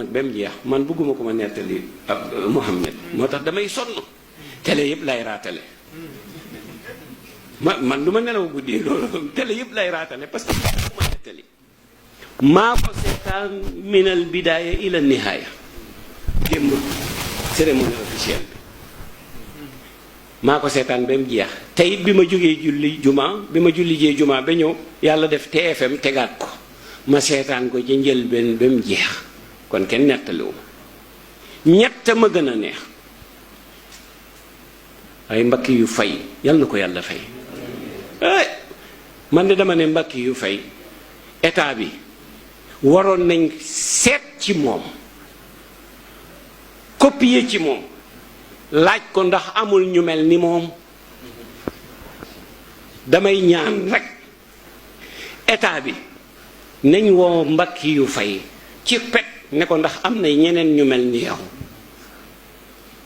ba mu jeex man bëgguma ko ma nettali ab Muhammad moo tax damay sonn télé yëpp lay raatale man du ma nelaw guddi loolu télé yëpp lay raatale parce que ma nettali maa ko seetaan minal bidaaya ila nihaaya démb cérémonie officielle bi maa ko seetaan ba mu jeex tey bi ma jógee julli juma bi ma julli jee juma ba ñëw yàlla def TFM tegaat ko ma seetaan ko ci njëlbeen ba mu jeex kon kenn nettaliwu ñett ma gën a neex ay mbakki yu fay yal na ko yàlla fay man de dama ne mbakki yu fay état bi waroon nañ seet ci moom copier ci moom laaj ko ndax amul ñu mel ni moom damay ñaan rek état bi nañ woo mbakki yu fay ci pet ne ko ndax am na ñeneen ñu mel ni yow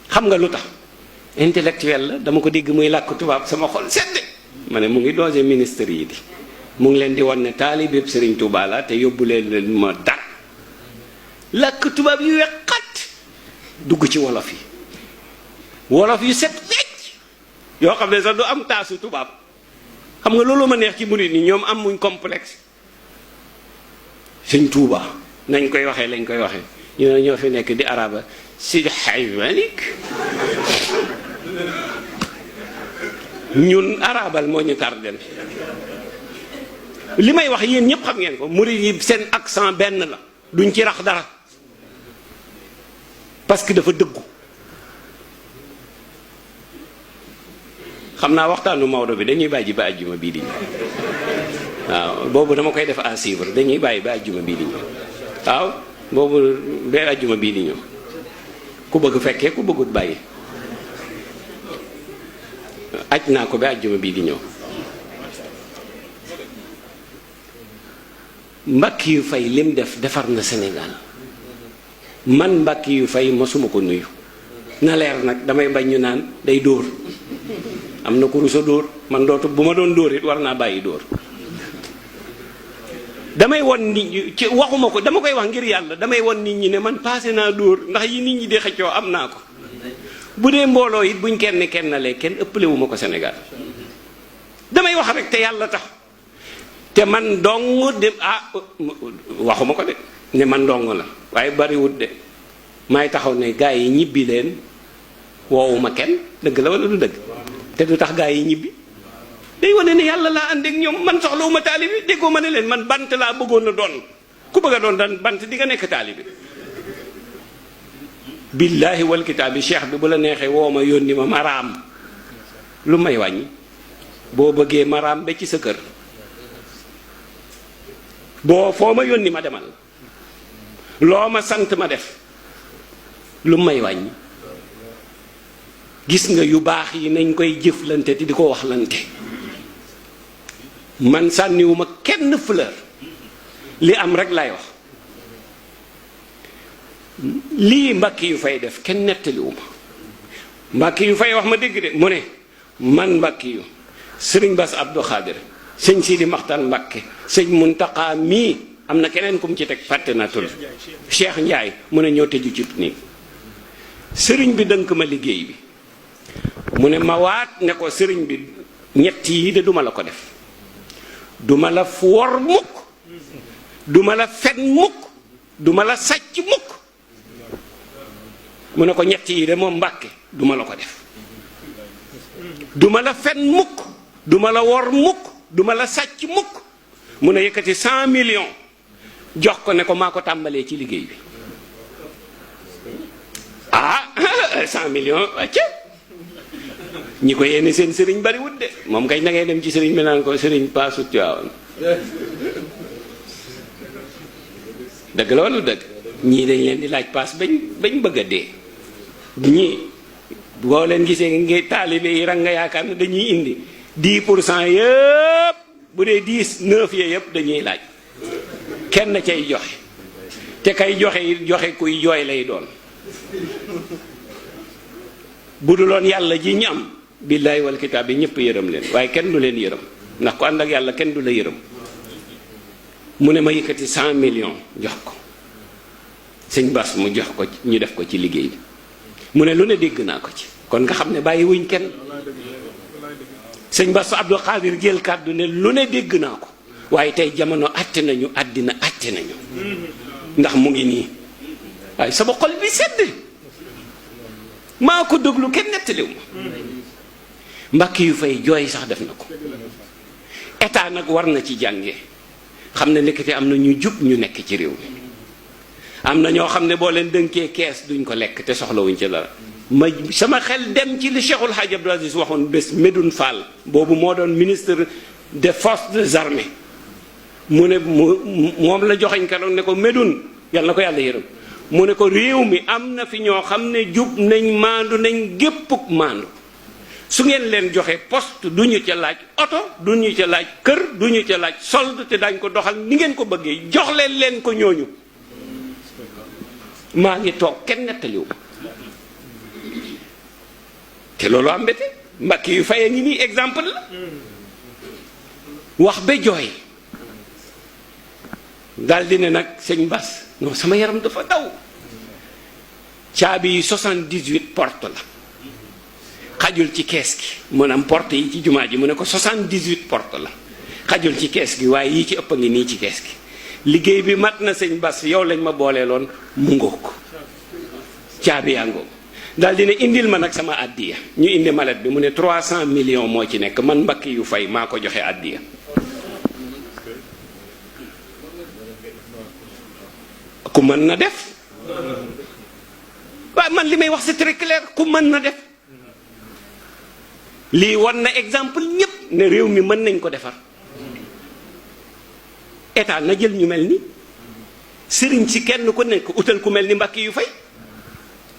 xam nga lu tax intellectuel la dama ko dégg muy làkk tubaab sama xol sedd ma ne mu ngi doose ministre yi di mu ngi leen di wan ne taalibe Sëriñ Tuubaa la te yóbbu leen ma dara làkk tubaab yu weqat dugg ci wolof yi wolof yu set wecc yoo xam ne sax du am taasu tubaab xam nga loolu ma neex ci murid ni ñoom am muñ complexe Sëriñ Tuubaa nañ koy waxee lañ koy waxee ñu ne ñoo fi nekk di araba Sidi Hadj Malick ñun arabal moo ñu tardel li may wax yéen ñëpp xam ngeen ko murid yi seen accent benn la duñ ci rax dara parce que dafa dëggu xam naa waxtaanu Maodo bi dañuy bàyyi ba àjjuma bii di ñëw waaw boobu dama koy def à suivre dañuy bàyyi ba àjjuma bii di ñëw waaw boobu ba àjjuma bii di ñëw ku bëgg fekkee ku bëggut bàyyi aj naa ko ba àjjuma bii di ñëw Mbàkke yu fay lim def defar na Sénégal man Mbàkke yu fay mosuma ko nuyu na leer nag damay bañ ñu naan day dóor am na ku rusa dóor man dootu bu ma doon dóor it war naa bàyyi dóor damay won nit ñi ci waxuma ko dama koy wax ngir yàlla damay won nit ñi ne man passé naa dóor ndax yi nit ñi di xëccoo am naa ko bu dee mbooloo it buñ kennalee kenn ëppalewuma ko Sénégal damay wax rek te yàlla tax te man dong de waxuma ko de ne man dong la waaye bariwut de maay taxaw ne gaa yi ñibbi leen woowuma kenn dëgg la wala du dëgg te du tax gaa yi ñibbi day wane ne yàlla laa ànd ak ñoom man soxlawuma taalibi déggoo ma ne leen man bant laa bëggoon a doon ku bëgg a doon dan bant di nga nekk taalibi billaahi wal kitaabi cheikh bi bu la neexee woo ma yónni ma maraam lu may wàññi boo bëggee maraam ba ci sa kër boo foo ma yónni ma demal loo ma sant ma def lu may wàññi gis nga yu baax yi nañ koy jëflante te di ko waxlante man sànniwuma kenn fleur li am rek lay wax lii Mbàkke yu fay def kenn nettaliwuma Mbàkke yu fay wax ma dégg de mu ne man Mbàkke yu sëriñ Bass Abdou Khadir sëñ Sidi Maxtar Mbàkke sëñ Muntaqa mii am na keneen ku mu ci teg fàtte naa tur Cheikh Ndiaye mu ne ñoo tëju ci nii sëriñ bi dënk ma liggéey bi mu ne ma waat ne ko sëriñ bi ñett yi de duma la ko def duma la wor mukk duma la fen mukk duma la sàcc mukk mu ne ko ñett yi de moom Mbàkke duma la ko def duma la fen mukk duma la wor mukk duma la sàcc mukk mu ne yëkkati 100 millions jox ko ne ko maa ko tàmbalee ci liggéey bi 100 millions wàcce ñi ko yéene seen sëriñ bariwut de moom kay na ngay dem ci sëriñ bi naan ko sëriñ paasut Tiwaawan dëgg la wala dëgg ñii dañ leen di laaj paas bañ bëgg a dee ñii boo leen gisee ngi taalibe yi rang nga yaakaar ne dañuy indi 10% yëpp bu dee 9 yee yëpp dañuy laaj kenn cay joxe te kay joxe kuy jooy lay doon bu duloon yàlla ji ñu am billaahi wal kitaab bi ñëpp yërëm leen waaye kenn du leen yërëm ndax ku ànd ak yàlla kenn du la yërëm mu ne ma yëkkati 100 millions jox ko sëñ Bass mu jox ko ñu def ko ci liggéey bi mu ne lu ne dégg naa ko ci. kon nga xam ne bàyyi wuñ kenn. sëñ Bass Abdou Khadir jël kàddu ne lu ne dégg naa ko waaye tey jamono àtte nañu, àddina àtte nañu, ndax mu ngi nii. waaye sama xol bi sedd, maa ko déglu kenn nettaliw ma. mbàkk yu fay jooy sax def na ko. état nag war na ci jànge, xam ne nekkati am na ñu jub ñu nekk ci réew mi. am na ñoo xam ne boo leen dënkee kees duñ ko lekk te soxlawuñ ci dara. sama xel dem ci li Cheikhul Hadj Abdou Aziz waxoon bés Medoune Fall boobu moo doon ministre des forces des armées. mu ne moom la joxeñ keroog ne ko Medoune, yàlla na ko yàlla yërëm, mu ne ko réew mi am na fi ñoo xam ne jub nañ, maandu nañ, géppuk maandu. su ngeen leen joxe poste duñu ca laaj oto, duñu ca laaj kër, duñu ca laaj solde, te dañ ko doxal ni ngeen ko bëggee, jox leen ko ñooñu. maa ngi toog kenn nettaliwu te loolu am mbete. mbakki yu faye ngi nii exemple la. wax ba jooy daal di ne nag sëñ Bass, non sama yaram dafa daw. caabi yi 78 porte la, xajul ci kees gi. maanaam porte yi ci jumaa ji mu ne ko 78 porte la, xajul ci kees gi, waaye yii ci ëpp a ngi nii ci kees gi. liggéey bi mat na sëñ Bass, yow lañ ma booleeloon, mu ngoog caabi yaa ngoog. daal dina indil ma nag sama àddiya. ñu indi malet bi mu ne 300 millions moo ci nekk, man mbakki yu fay maa ko joxe àddiya. ku mën na def. waaye man li may wax c'est très clair, ku mën na def. lii wan na exemple ñépp ne réew mi mën nañ ko defar. état na jël ñu mel ni sëriñ si, kenn ku nekk utal ku mel ni mbakki yu fay.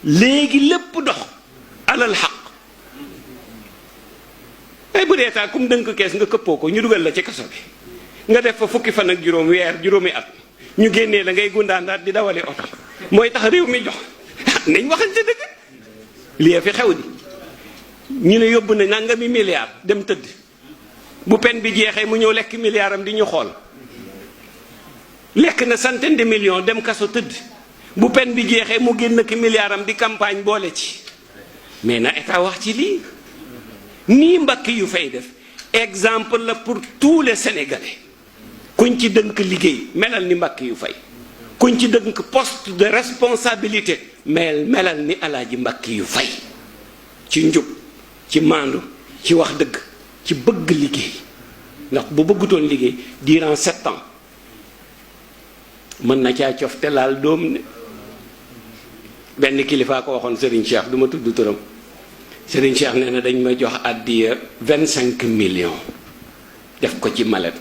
léegi lépp dox alal xaq. ay bu dee état kum dënk kees nga këppoo ko, ñu dugal la ci kaso bi nga def fa fukki fan ak juróom, weer, juróomi at, ñu génnee la ngay gundaandaat di dawali oto, mooy tax réew mi jox. nañ waxante dëgg, lii fi xew di. ñu ne yóbbu na nangami milliard dem tëdd, bu pen bi jeexee mu ñëw lekk milliard am di ñu xool. lekk na centaine de millions dem kaso tëdd, bu pen bi jeexee mu génn ki milliard am di campagne boole ci. mais na état wax ci lii. nii mbakki yu fay def exemple la pour tous les Sénégalais. kuñ ci dënk liggéey melal ni mbakki yu fay, kuñ ci dënk poste de responsabilité melal ni alaaji mbakki yu fay. ci njub, ci maandu, ci wax dëgg, ci bëgg liggéey. ndax bu bëggutoon liggéey durant 7 ans mën na caa cof te laal doom ne. benn kilifaa ko waxoon Serigne Cheikh, du ma tudd turam. Serigne Cheikh nee na dañ ma jox àddiya 25 millions def ko ci malet.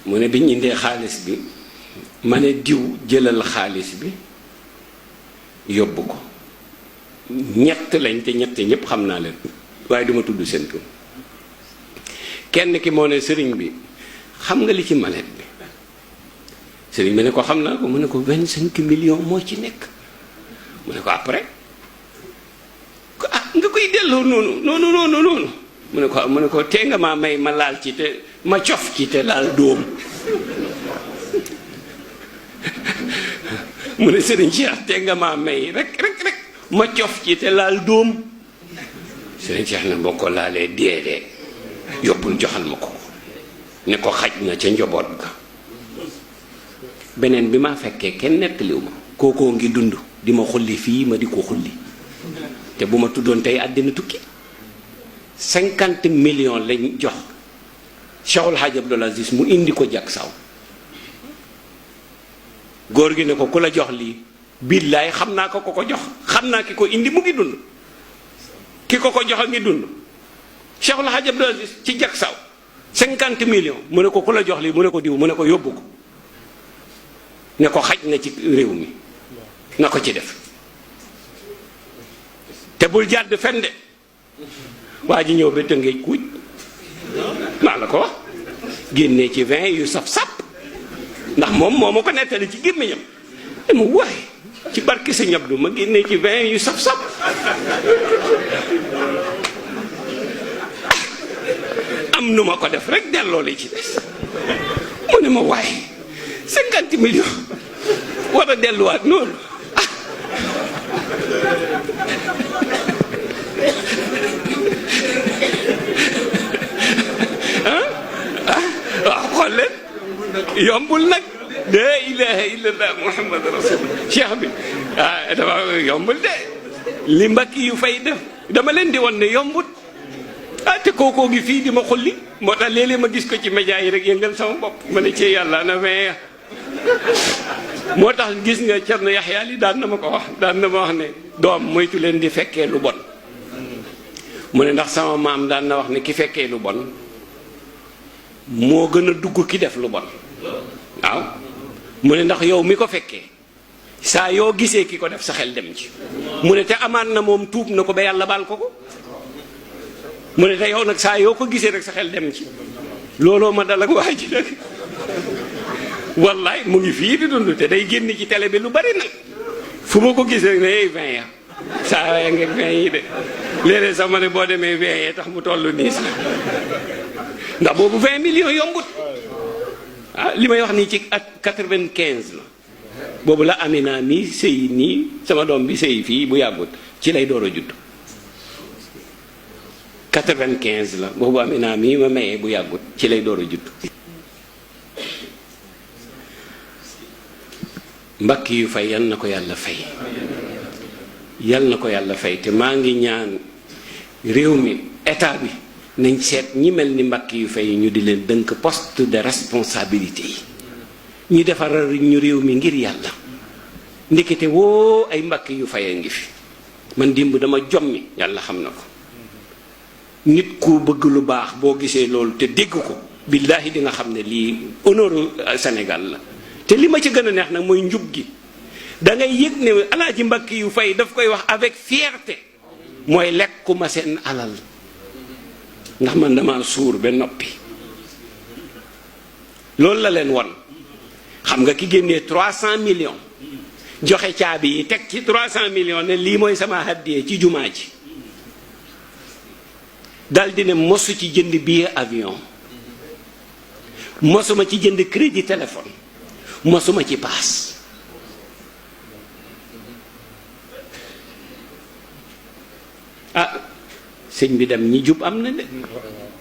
mu ne biñ indee xaalis bi ma ne diw jëlal xaalis bi yóbbu ko. ñett lañ te ñett ñépp xam naa leen waaye duma tudd seen tur. kenn ki moo ne sëriñ bi xam nga li ci malet bi. sëriñ bi ne ko xam naa ko. mu ne ko 25 millions moo ci nekk. mu ne ko après nga koy delloo noonu. mu ne ko tee nga maa may ma laal ci te ma cof ci te laal dóom. mu ne sëriñ Cheikh tee nga maa may rek ma cof ci te laal dóom. sëriñ Cheikh ne boo ko laalee dee yóbbul joxal ma ko. ne ko xaj na ca njaboot ga. beneen bi ma fekkee kenn nettaliw ma, kookoo ngi dund di ma xulli fii ma di ko xulli, te bu ma tuddoon tey àddina tukki. 50 millions lañ jox Cheikhul Hadj Abdoul Aziz mu indi ko jak saw. góor gi ne ko ku la jox lii. billaay xam naa ko ko jox, xam naa ki ko indi mu ngi dund, ki ko jox a ngi dund. Cheikhul Hadj Abdoul Aziz ci jak saw 50 millions. mu ne ko ku la jox lii, mu ne ko diw, mu ne ko yóbbu ko. ne ko xaj na ci réew mi, na ko ci def te bul jàdd fen de. waa ji ñëw ba Tëngéej kuuj, maa la ko wax, génnee ci 20 yu saf-sap, ndax moom moo ma ko nettali ci gémmiñam. dama waaye ci barki sa ñabdu ma génnee ci 20 yu saf-sap. am nu ma ko def rek delloo li ci des. mu ne ma waaye 50 ñetti million war a delluwaat noonu waaw xool leen yombul nag la ilaha illallah muhammad rasulullah cheikh bi dafa yombul de li Mbàkke yu fay def dama leen di won ne yombut te kookoo gi fii di ma xulli moo tax léeg-léeg ma gis ko ci média yi rek yëngal sama bopp ma ne ci yàlla na vingt moo tax gis nga Cerno Yaxya li daan na ma ko wax daan na ma wax ne doom moytu leen di fekkee lu bon mu ne ndax sama maam daan na wax ne ki fekkee lu bon moo gën a dugg ki def lu bon waaw mu ne ndax yow mi ko fekkee saa yoo gisee ki ko def sa xel dem ci mu ne te amaan na moom tuub na ko ba yàlla baal ko ko mu ne te yow nag saa yoo ko gisee rek sa xel dem ci looloo ma dal ak waa ji nag wallaay mu ngi fii di dund te day génn ci télé bi lu bari nag fu ma ko gisee rek ne 20 ya saa waaye nga 20 yi de léeg-léeg sax ma ne boo demee 20 yee tax mu toll nii sax ndax boobu 20 millions yombut li may wax nii ci at 95 la boobu la Amina mi sëy nii sama doom bi sëy fii bu yàggut ci lay door a judd 95 la boobu Amina mi ma mayee bu yàggut ci lay door a judd Mbàkke yu fay yal na ko yàlla fay yal na ko yàlla fay te maa ngi ñaan réew mi état bi nañ seet ñi mel ni Mbàkke yu fay ñu di leen dënk poste de responsabilité yi ñu defaral ñu réew mi ngir yàlla ndekete woo ay Mbàkke yu fay a ngi fi man dimb dama jommi yàlla xam na ko nit ku bëgg lu baax boo gisee loolu te dégg ko billaahi di nga xam ne lii honneur Sénégal la te li ma ci gën a neex nag mooy njub gi da ngay yëg ne Alaaji Mbàkke yu fay daf koy wax avec fierté mooy lekkuma seen alal ndax man dama suur ba noppi loolu la leen won xam nga ki génnee 300 millions joxe caabi yi teg ci 300 millions ne lii mooy sama haddiyee ci jumaa ji daldi ne mosu ci jënd billet avion mosuma ci jënd crédit téléphone mosuma ci paas sëñ bi dem ñi jub am na de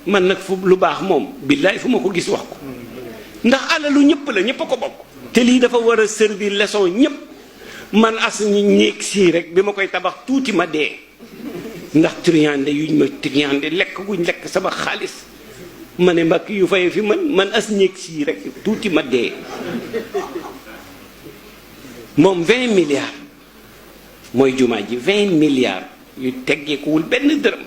man nag fu lu baax moom billaay fu ma ko gis wax ko ndax alalu ñëpp la ñëpp a ko bokk te lii dafa war a servir leçon ñëpp man as ñi néeg sii rek bi ma koy tabax tuuti ma dee ndax triande yuñ ma triande lekk guñ lekk sama xaalis ma ne Mbàkke yu fay fi man as néeg sii rek tuuti ma dee moom 20 milliards mooy jumaa ji 20 milliards yu teggeekuwul benn dërëm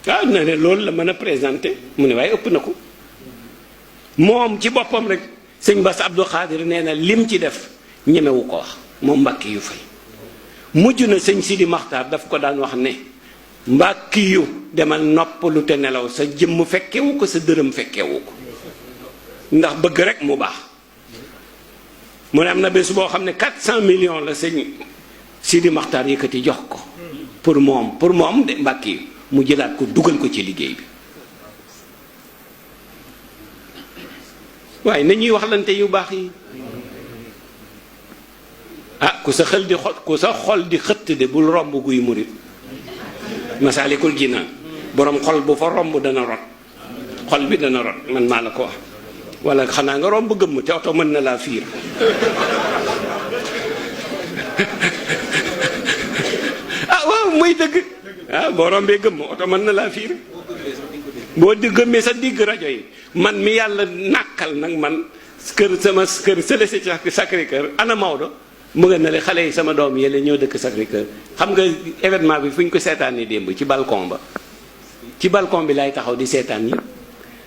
waaw na ne loolu la mën a présenté mu ne waaye ëpp na ko moom ci boppam rek sëñ Bass Abdou Khadir nee na lim ci def ñemewu ko wax moom Mbàkke yu fay mujj na sëñ Sidi Maxtaar daf ko daan wax ne Mbàkke yu demal noppalu te nelaw sa jëmm fekkewu ko sa dërëm fekkewu ko ndax bëgg rek mu baax mu ne am na bés boo xam ne 400 millions la sëñ Sidi Maxtaar yëkkati jox ko pour moom de Mbàkke yu mu jëlaat ko dugal ko ci liggéey bi waaye nañuy waxlante yu baax yi ku sa xol di xëtt de bul romb guy murit Masaalikul Jinaan borom xol bu fa romb dana rot xol bi dana rot man maa la ko wax wala xanaa nga romb gëmm te oto mën na laa fiir waaw mooy dëgg boo rombee gëmm oto mën na laa fiir boo di gëmmee sa digg rajo yi man mi yàlla nàkkal nag man sama kër sële si Sacré-Cœur ana Maodo mu nga ne le xale yi sama doom yële ñoo dëkk Sacré-Cœur xam nga événement bi fu ñu ko seetaanee démb ci balcon bi laay taxaw di seetaan yi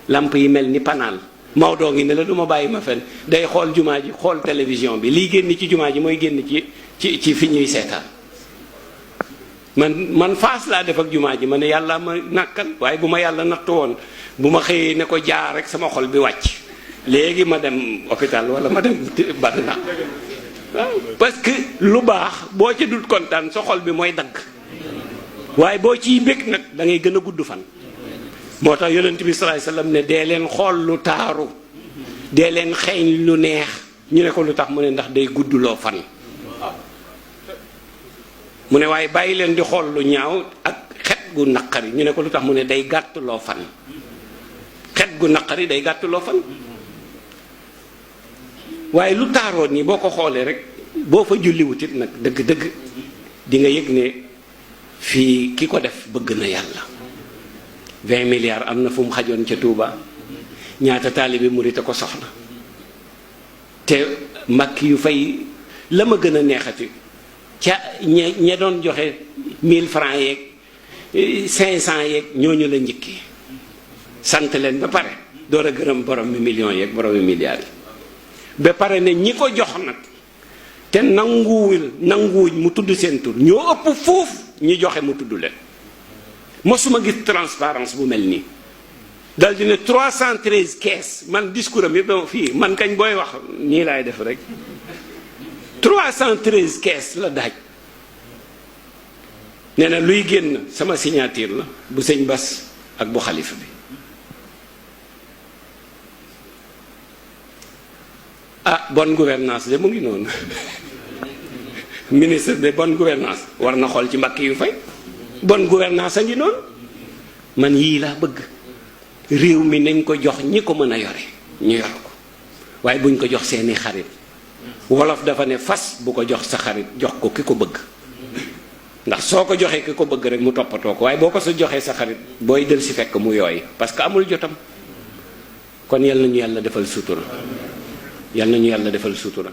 lamp yi mel ni panaal Maodo ngi ne la du ma bàyyi ma fen day xool jumaa ji xool télévision bi lii génn ci jumaa ji mooy génn ci fi ñuy seetaan man faas laa def ak jumaa ji ma ne yàlla ma nàkkal waaye bu ma yàlla nattu woon bu ma xëyee ne ko jaar rek sama xol bi wàcc léegi ma dem hôpital wala ma dem Badna waaw parce que lu baax boo ca dul kontaan sa xol bi mooy dagg waaye boo ciy bëgg nag da ngay gën a gudd fan moo tax yonent bi sallallahu alayhi wasallam ne dee leen xool lu taaru dee leen xeeñ lu neex. ñu ne ko lu tax mu ne ndax day gudduloo fan. mu ne waaye bàyyi leen di xool lu ñaaw ak xet gu naqari ñu ne ko lu tax mu ne day gàttuloo fan. xet gu naqari day gàttuloo fan. waaye lu taaroo nii boo ko xoolee rek boo fa julliwutit nag dëgg-dëgg di nga yëg ne fii ki ko def bëgg na yàlla. 20 milliards am na fu mu xajoon ca Touba ñaata taalibe murit a ko soxla te makki yu fay la ma gën a neexati ca ñe doon joxe 1000 francs yeeg 500 yeeg ñooñu la njëkkee sant leen ba pare door a gërëm borom mi millions yeeg borom mi milliards yi ba pare ne ñi ko jox nag te nanguwuñ mu tudd seen tur ñoo ëpp foofu ñi joxe mu tudd leen. mosuma gis transparence bu mel nii dal di ne 313 kees man discours am yëpp dama fii man kañ booy wax nii laay def rek 313 kees la daaj nee na luy génn sama signature la bu sëñ Bass ak bu xalifa bi. ah bonne gouvernance de mu ngi noonu ministre de bonne gouvernance war na xool ci mbakk yu fay. bonne gouvernance a ngi noonu man yii laa bëgg réew mi nañ ko jox ñi ko mën a yore ñu yor ko waaye buñ ko jox seeni xarit wolof dafa ne fas bu ko jox sa xarit jox ko ki ko bëgg ndax soo ko joxee ki ko bëgg rek mu toppatoo ko waaye boo ko sa joxee sa xarit booy del si fekk mu yooy parce que amul jotam. kon yal nañu yàlla defal sutura yal nañu yàlla defal sutura.